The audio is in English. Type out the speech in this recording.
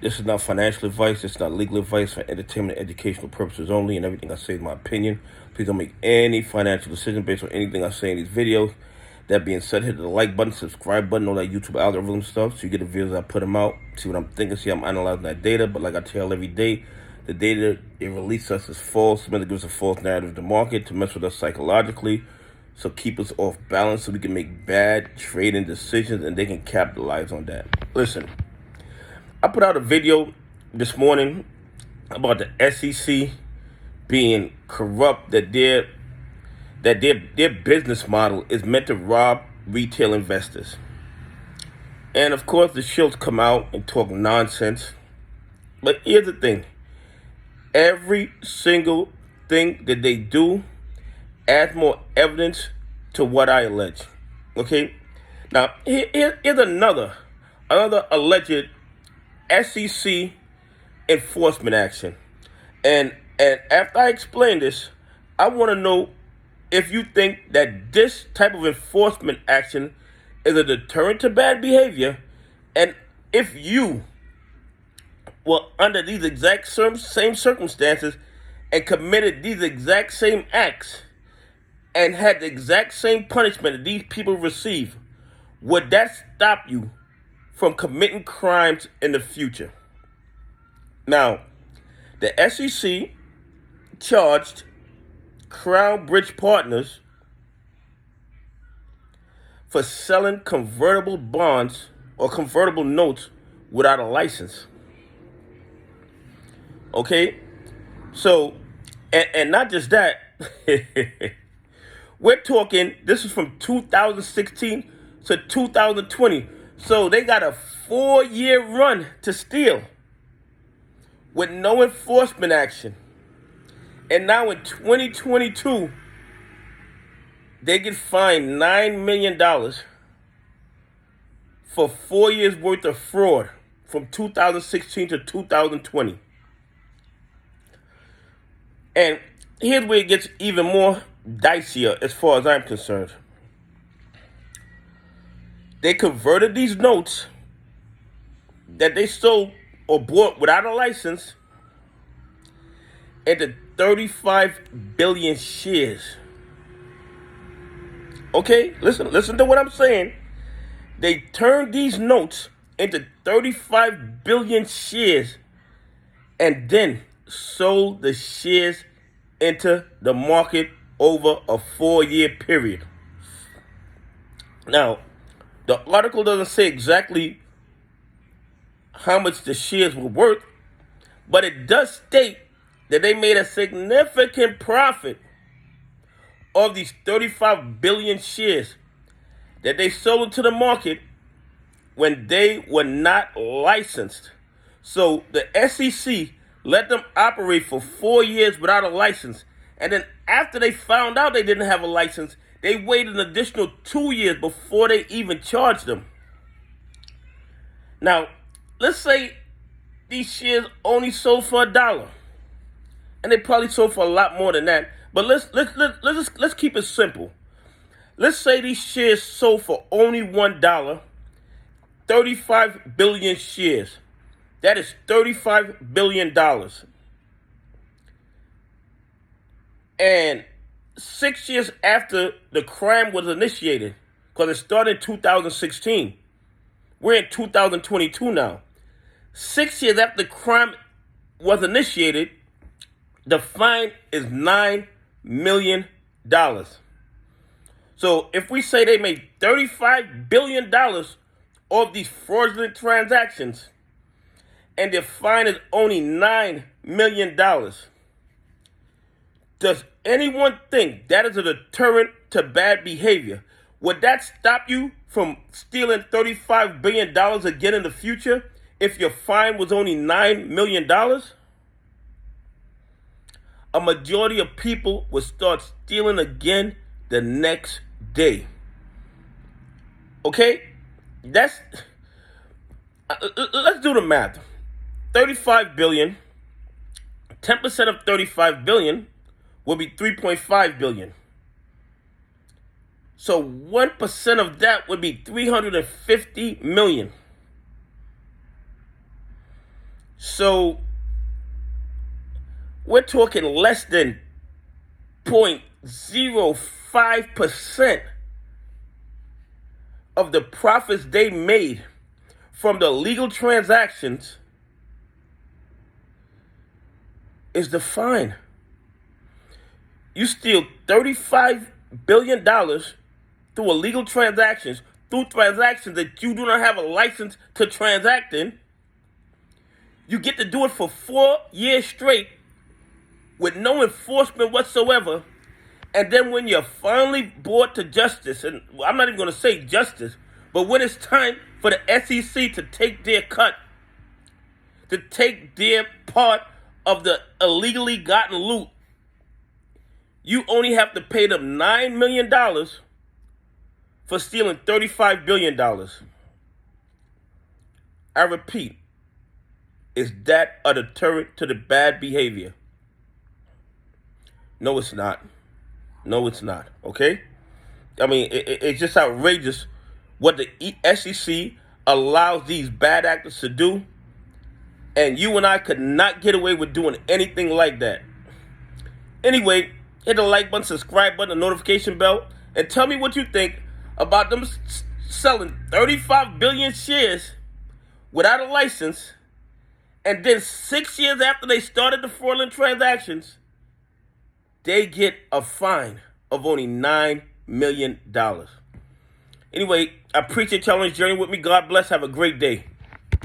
This is not financial advice. This is not legal advice for entertainment and educational purposes only. And everything I say is my opinion. Please don't make any financial decision based on anything I say in these videos. That being said, hit the like button, subscribe button, all that YouTube algorithm stuff, so you get the videos I put them out. See what I'm thinking. See I'm analyzing that data. But like I tell every day, the data it releases us is false. Somebody gives a false narrative to the market to mess with us psychologically. So keep us off balance so we can make bad trading decisions and they can capitalize on that. Listen, I put out a video this morning about the SEC being corrupt, that their business model is meant to rob retail investors. And of course, the shills come out and talk nonsense. But here's the thing. Every single thing that they do adds more evidence to what I allege. Okay? Now, here's another alleged SEC enforcement action. And after I explain this, I want to know if you think that this type of enforcement action is a deterrent to bad behavior, and if you were under these exact same circumstances and committed these exact same acts and had the exact same punishment that these people receive, would that stop you from committing crimes in the future? Now, the SEC charged Crown Bridge Partners for selling convertible bonds or convertible notes without a license. Okay? So, and not just that, we're talking, this is from 2016 to 2020. So they got a 4-year run to steal with no enforcement action. And now in 2022, they get fined $9 million for 4 years worth of fraud from 2016 to 2020. And here's where it gets even more dicier as far as I'm concerned. They converted these notes that they sold or bought without a license into 35 billion shares. Okay, listen to what I'm saying. They turned these notes into 35 billion shares and then sold the shares into the market over a 4-year period. Now, the article doesn't say exactly how much the shares were worth, but it does state that they made a significant profit of these 35 billion shares that they sold into the market when they were not licensed. So the SEC let them operate for 4 years without a license. And then after they found out they didn't have a license, they waited an additional 2 years before they even charged them. Now, let's say these shares only sold for $1. And they probably sold for a lot more than that. But let's keep it simple. Let's say these shares sold for only $1, 35 billion shares. That is $35 billion. And 6 years after the crime was initiated, because it started in 2016, we're in 2022 now. 6 years after the crime was initiated, the fine is $9 million. So if we say they made $35 billion of these fraudulent transactions, and their fine is only $9 million, does anyone think that is a deterrent to bad behavior? Would that stop you from stealing $35 billion again in the future if your fine was only $9 million? A majority of people would start stealing again the next day. Okay? Let's do the math. 35 billion, 10% of 35 billion would be 3.5 billion. So 1% of that would be 350 million. So we're talking less than 0.05% of the profits they made from the legal transactions is the fine. You steal $35 billion through illegal transactions, through transactions that you do not have a license to transact in. You get to do it for 4 years straight with no enforcement whatsoever. And then when you're finally brought to justice, and I'm not even going to say justice, but when it's time for the SEC to take their cut, to take their part of the illegally gotten loot, you only have to pay them $9 million for stealing $35 billion. I repeat, is that a deterrent to the bad behavior? No, it's not. No, it's not, okay? I mean, it's just outrageous what the SEC allows these bad actors to do, and you and I could not get away with doing anything like that. Anyway, hit the like button, subscribe button, the notification bell, and tell me what you think about them selling 35 billion shares without a license, and then 6 years after they started the fraudulent transactions, they get a fine of only $9 million. Anyway, I appreciate y'all on this journey with me. God bless. Have a great day.